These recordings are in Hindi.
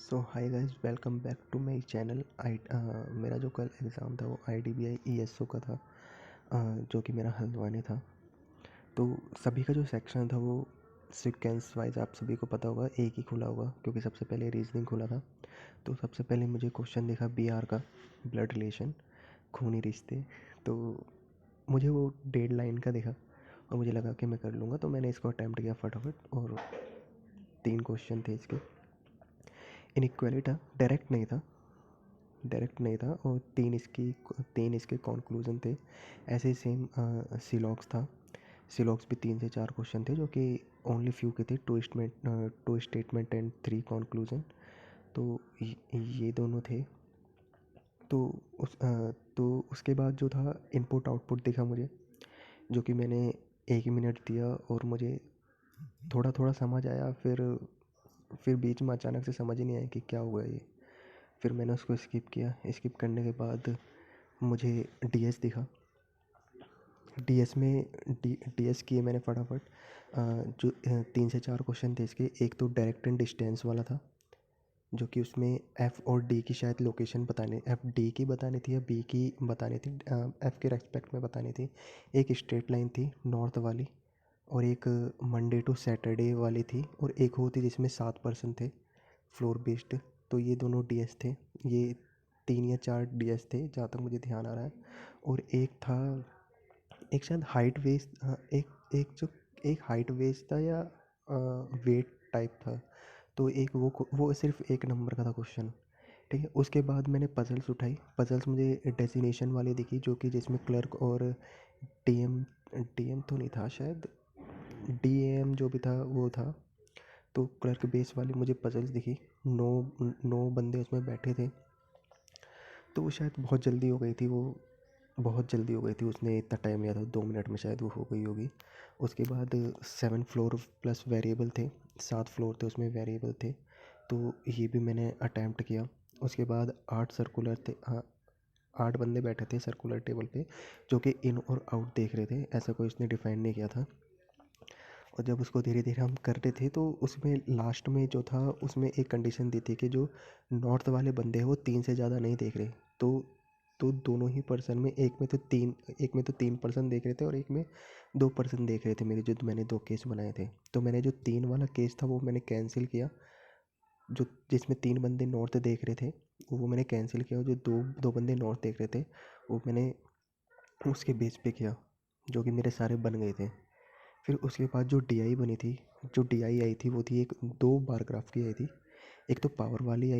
So hi guys, welcome back to my channel. मेरा जो कल एग्ज़ाम था वो IDBI ESO का था, जो कि मेरा हल्द्वानी था। तो सभी का जो सेक्शन था वो सीक्वेंस वाइज आप सभी को पता होगा, एक ही खुला होगा क्योंकि सबसे पहले रीजनिंग खुला था। तो सबसे पहले मुझे क्वेश्चन दिखा BR का, ब्लड रिलेशन, खूनी रिश्ते। तो मुझे वो डेढ़ लाइन का दिखा और मुझे लगा कि मैं कर लूँगा, तो मैंने इसको अटैम्प्ट किया फटाफट। और 3 क्वेश्चन थे इसके। इनइक्वालिटी था, डायरेक्ट नहीं था और तीन इसके कॉन्क्लूज़न थे। ऐसे ही सेम सिलॉक्स था। सिलॉक्स भी 3 से 4 क्वेश्चन थे जो कि ओनली फ्यू के थे, टू स्टेटमेंट एंड 3 कॉन्क्लूज़न। तो ये दोनों थे। तो तो उसके बाद जो था इनपुट आउटपुट दिखा मुझे, जो कि मैंने 1 मिनट दिया और मुझे थोड़ा थोड़ा समझ आया। फिर बीच में अचानक से समझ ही नहीं आया कि क्या हुआ ये। फिर मैंने उसको स्किप किया। स्किप करने के बाद मुझे DS दिखा। DS में DS किए मैंने फटाफट। जो 3 से 4 क्वेश्चन थे इसके। एक तो डायरेक्ट एंड डिस्टेंस वाला था, जो कि उसमें F और D की शायद लोकेशन बताने, FD की बतानी थी या B की बतानी थी, F के रेस्पेक्ट में बतानी थी। एक स्ट्रेट लाइन थी नॉर्थ वाली, और एक मंडे टू सैटरडे वाली थी, और एक होती जिसमें 7% थे फ्लोर बेस्ड। तो ये दोनों DS थे। ये 3 या 4 DS थे जहाँ तक मुझे ध्यान आ रहा है। और एक शायद हाइट वेस्ट, एक हाइट वेस्ट था या वेट टाइप था। तो एक वो सिर्फ एक नंबर का था क्वेश्चन। ठीक है। उसके बाद मैंने पजल्स उठाई। पजल्स मुझे डेजिनेशन वाली दिखी, जो कि जिसमें क्लर्क और DM, DM तो नहीं था शायद, DAM जो भी था वो था। तो क्लर्क बेस वाली मुझे पजल्स दिखी। 9 बंदे उसमें बैठे थे। तो वो शायद बहुत जल्दी हो गई थी, बहुत जल्दी हो गई थी। उसने इतना टाइम लिया था, 2 मिनट में शायद वो हो गई होगी। उसके बाद 7 फ्लोर प्लस वेरिएबल थे, 7 फ्लोर थे उसमें वेरिएबल थे। तो ये भी मैंने अटैम्प्ट किया। उसके बाद 8 सर्कुलर थे, हाँ 8 बंदे बैठे थे सर्कुलर टेबल पे, जो कि इन और आउट देख रहे थे। ऐसा कोई उसने डिफाइन नहीं किया था। और जब उसको धीरे धीरे हम करते थे तो उसमें लास्ट में जो था उसमें एक कंडीशन दी थी कि जो नॉर्थ वाले बंदे हैं वो 3 से ज़्यादा नहीं देख रहे। तो दोनों ही पर्सन में, एक में तो 3 पर्सन देख रहे थे और एक में 2 पर्सन देख रहे थे मेरे, जो मैंने 2 केस बनाए थे। तो मैंने जो 3 वाला केस था वो मैंने कैंसिल किया। जो जिसमें 3 बंदे नॉर्थ देख रहे थे वो मैंने कैंसिल किया, और जो दो दो बंदे नॉर्थ देख रहे थे वो मैंने उसके बेस पे किया, जो कि मेरे सारे बन गए थे। फिर उसके बाद जो DI बनी थी, जो DI आई थी वो थी, एक 2 बार ग्राफ की आई थी। एक तो पावर वाली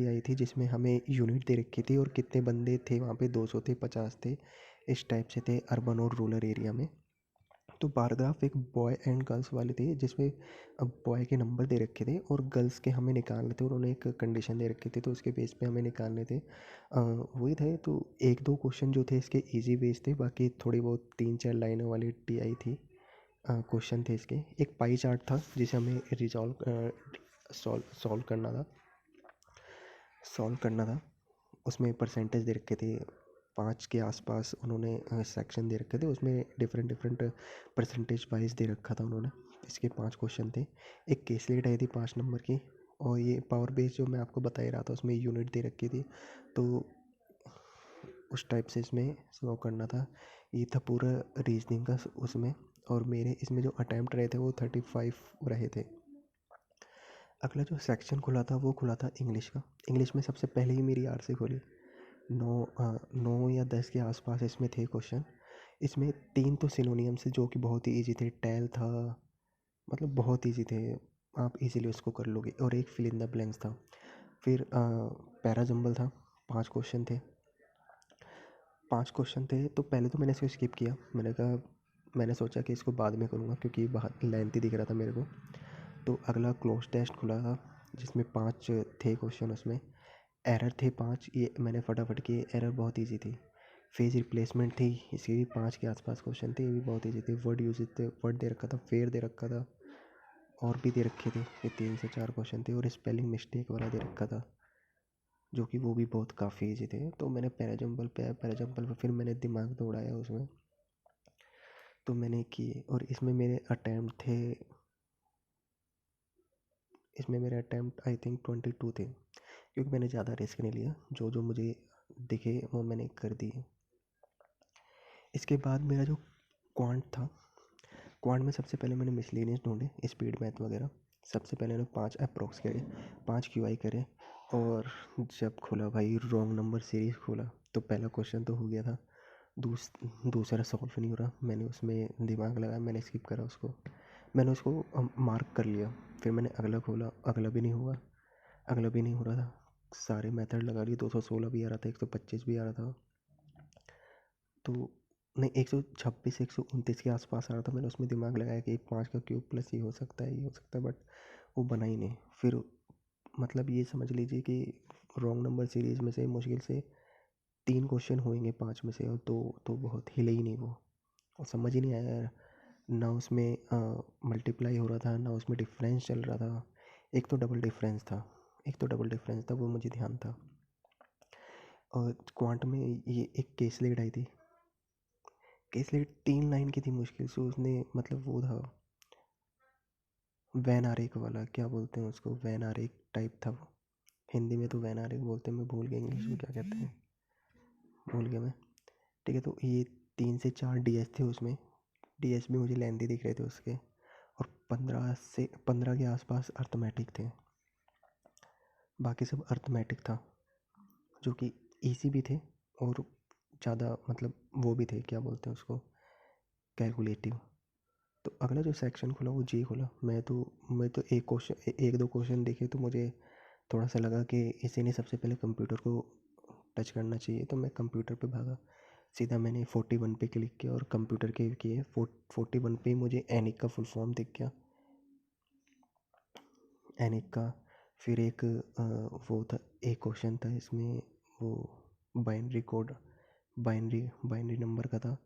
आई थी, जिसमें हमें यूनिट दे रखी थी और कितने बंदे थे वहाँ पे, 200 थे, 50 थे, इस टाइप से थे अर्बन और रूरल एरिया में। तो बार ग्राफ एक बॉय एंड गर्ल्स वाली थी, जिसमें अब बॉय के नंबर दे रखे थे और गर्ल्स के हमें निकालने थे। उन्होंने एक कंडीशन दे रखी थी तो उसके बेस पे हमें निकालने थे। वही थे। तो 1-2 क्वेश्चन जो थे इसके इजी बेस थे, बाकी थोड़ी बहुत 3-4 लाइनों वाली TI थी। क्वेश्चन थे इसके। एक पाई चार्ट था जिसे हमें सॉल्व करना था। उसमें परसेंटेज दे रखे थे, 5 के आसपास उन्होंने सेक्शन दे रखे थे। उसमें डिफरेंट डिफरेंट परसेंटेज वाइज दे रखा था उन्होंने। इसके 5 क्वेश्चन थे। एक केस लेट आई थी 5 नंबर की, और ये पावर बेस जो मैं आपको बता ही रहा था उसमें यूनिट दे रखी थी। तो उस टाइप से इसमें सॉल्व करना था। ये था पूरा रीजनिंग का उसमें। और मेरे इसमें जो अटैम्प्ट रहे थे वो 35 रहे थे। अगला जो सेक्शन खुला था वो खुला था इंग्लिश का। इंग्लिश में सबसे पहले ही मेरी RC खुली। 9 या 10 के आसपास इसमें थे क्वेश्चन। इसमें 3 तो सिनोनियम्स थे जो कि बहुत ही ईजी थे। टेल था, मतलब बहुत ईजी थे, आप इजीली उसको कर लोगे। और एक फिल इन द ब्लैंक्स था। फिर पैराजम्बल था, 5 क्वेश्चन थे। 5 क्वेश्चन थे तो पहले तो मैंने इसको स्किप किया। मैंने सोचा कि इसको बाद में करूँगा क्योंकि बहुत लेंथी दिख रहा था मेरे को। तो अगला क्लोज टेस्ट खुला था जिसमें 5 थे क्वेश्चन। उसमें एरर थे 5, ये मैंने फटाफट किए। एरर बहुत इजी थी। फेज रिप्लेसमेंट थी, इसके भी 5 के आसपास क्वेश्चन थे, ये भी बहुत इजी थे। वर्ड यूजेज थे, वर्ड दे रखा था, फेयर दे रखा था, और भी दे रखे थे। ये 3 से 4 क्वेश्चन थे। और स्पेलिंग मिस्टेक वाला दे रखा था, जो कि वो भी बहुत काफ़ी ईजी थे। तो मैंने पैराजम्पल पे फिर मैंने दिमाग दौड़ाया उसमें, तो मैंने किए। और इसमें मेरे अटैम्प्ट थे इसमें मेरे अटैम्प्ट आई थिंक 22 थे, क्योंकि मैंने ज़्यादा रिस्क नहीं लिया, जो जो मुझे दिखे वो मैंने कर दिए। इसके बाद मेरा जो क्वांट था, क्वांट में सबसे पहले मैंने मिसलेनियस ढूंढे, स्पीड मैथ वगैरह। सबसे पहले मैंने 5 अप्रॉक्स करे, 5 क्यूआई करे, और जब खोला भाई रॉन्ग नंबर सीरीज खोला, तो पहला क्वेश्चन तो हो गया था, दूसरा सॉल्व नहीं हो रहा। मैंने उसमें दिमाग लगाया, मैंने स्किप करा उसको, मैंने उसको मार्क कर लिया। फिर मैंने अगला खोला, अगला भी नहीं हुआ, अगला भी नहीं हो रहा था। सारे मेथड लगा लिए, 216 भी आ रहा था, 125 भी आ रहा था, तो नहीं 126 129 के आसपास आ रहा था। मैंने उसमें दिमाग लगाया कि 5 का क्यूब प्लस ये हो सकता है, ये हो सकता है, बट वो बना ही नहीं। फिर मतलब ये समझ लीजिए कि रॉन्ग नंबर सीरीज़ में से मुश्किल से 3 क्वेश्चन होंगे 5 में से, और दो तो बहुत हिले ही नहीं वो, और समझ ही नहीं आया यार। ना उसमें मल्टीप्लाई हो रहा था, ना उसमें डिफरेंस चल रहा था। एक तो डबल डिफरेंस था, वो मुझे ध्यान था। और क्वांट में ये एक केसलेट आई थी, केसलेट 3 लाइन की थी मुश्किल से। उसने मतलब वो था वैन आरेख वाला, क्या बोलते हैं उसको, वैन आरेख टाइप था वो। हिंदी में तो वैन आरेख बोलते हैं, मैं भूल गया इंग्लिश में क्या कहते हैं, भूल गया मैं। ठीक है, तो ये 3 से 4 डीएस थे उसमें। डीएस भी मुझे लेंथी दिख रहे थे उसके, और 15 के आसपास अर्थमेटिक थे। बाकी सब अर्थमेटिक था, जो कि इजी भी थे, और ज़्यादा मतलब वो भी थे, क्या बोलते हैं उसको, कैलकुलेटिव। तो अगला जो सेक्शन खुला वो जी खुला। मैं तो एक दो क्वेश्चन देखे तो मुझे थोड़ा सा लगा कि इसी ने सबसे पहले कंप्यूटर को टच करना चाहिए, तो मैं कंप्यूटर पे भागा। सीधा मैंने 41 पे क्लिक किया और कंप्यूटर के किए। 41 पे मुझे एनिक का फुल फॉर्म दिख गया, एनिक का। फिर एक वो था, एक क्वेश्चन था इसमें, वो बाइनरी कोड, बाइनरी नंबर का था,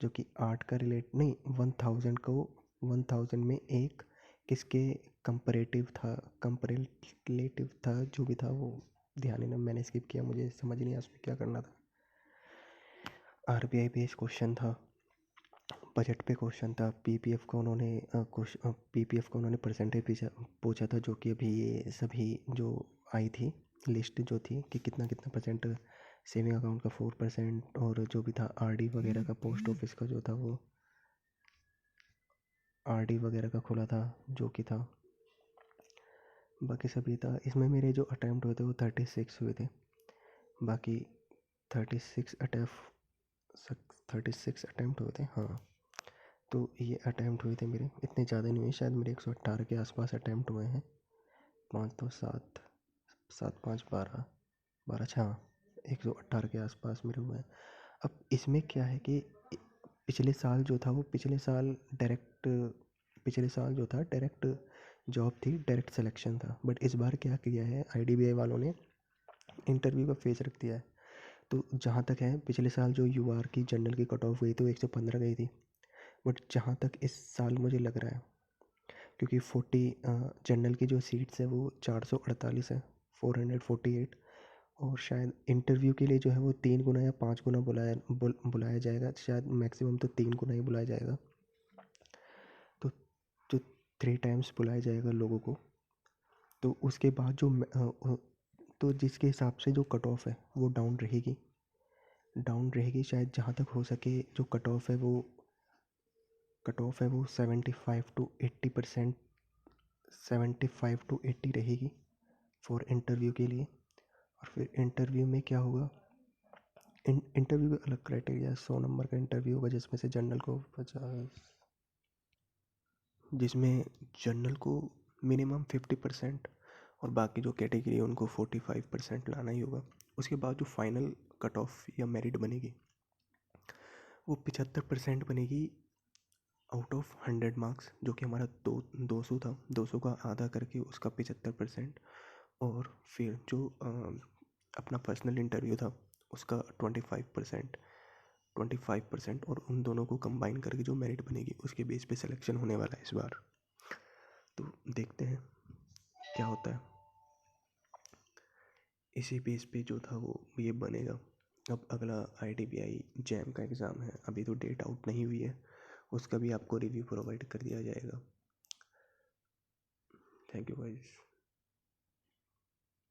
जो कि 8 का रिलेट नहीं 1000 को 1000 में एक किसके कंपरेटिव था, जो भी था वो ध्यान ही ना, मैंने स्किप किया, मुझे समझ नहीं आया उसमें क्या करना था। आरबीआई बेस्ड क्वेश्चन था, बजट पे क्वेश्चन था। पीपीएफ का उन्होंने परसेंटेज पूछा था, जो कि अभी ये सभी जो आई थी लिस्ट जो थी कि कितना कितना परसेंट सेविंग अकाउंट का 4%, और जो भी था आरडी वगैरह का, पोस्ट ऑफिस का जो था वो आरडी वगैरह का खुला था, जो कि था। बाकी सब ये था। इसमें मेरे जो अटैम्प्ट हुए थे वो 36 हुए थे। बाकी 36 अटैम्प्ट 36 अटैम्प्ट हुए थे, हाँ। तो ये अटैम्प्ट हुए थे मेरे, इतने ज़्यादा नहीं हुए, शायद मेरे 118 के आसपास अटैम्प्ट हुए हैं। 5 तो 7, 7 5 12, 12 छः 118 के आसपास मेरे हुए हैं। अब इसमें क्या है कि पिछले साल जो था वो पिछले साल जो था डायरेक्ट जॉब थी, डायरेक्ट सिलेक्शन था। बट इस बार क्या किया है आईडीबीआई वालों ने, इंटरव्यू का फेज रख दिया है। तो जहाँ तक है, पिछले साल जो यूआर की जनरल की कट ऑफ गई थी वो 115 गई थी, बट जहाँ तक इस साल मुझे लग रहा है, क्योंकि 40 जनरल की जो सीट्स है वो 448 है, 448, और शायद इंटरव्यू के लिए जो है वो 3 गुना या 5 गुना बुलाया जाएगा, शायद मैक्सिमम तो 3 गुना ही बुलाया जाएगा। तो जो 3 टाइम्स बुलाया जाएगा लोगों को, तो उसके बाद तो जिसके हिसाब से जो कट ऑफ है वो डाउन रहेगी शायद, जहाँ तक हो सके। जो कट ऑफ है वो 75 टू 80 रहेगी फॉर इंटरव्यू के लिए। और फिर इंटरव्यू में क्या होगा, इंटरव्यू का अलग क्राइटेरिया, 100 नंबर का इंटरव्यू होगा, जिसमें से जनरल को 50, जिसमें जनरल को मिनिमम 50%, और बाकी जो कैटेगरी है उनको 45% लाना ही होगा। उसके बाद जो फाइनल कट ऑफ या मेरिट बनेगी वो 75% बनेगी आउट ऑफ 100 मार्क्स, जो कि हमारा 200 था। 200 का आधा करके उसका 75%, और फिर जो अपना पर्सनल इंटरव्यू था उसका 25%, और उन दोनों को कंबाइन करके जो मेरिट बनेगी उसके बेस पे सिलेक्शन होने वाला है इस बार। तो देखते हैं क्या होता है, इसी बेस पे जो था वो ये बनेगा। अब अगला आईडीबीआई जैम का एग्ज़ाम है, अभी तो डेट आउट नहीं हुई है, उसका भी आपको रिव्यू प्रोवाइड कर दिया जाएगा। Thank you guys.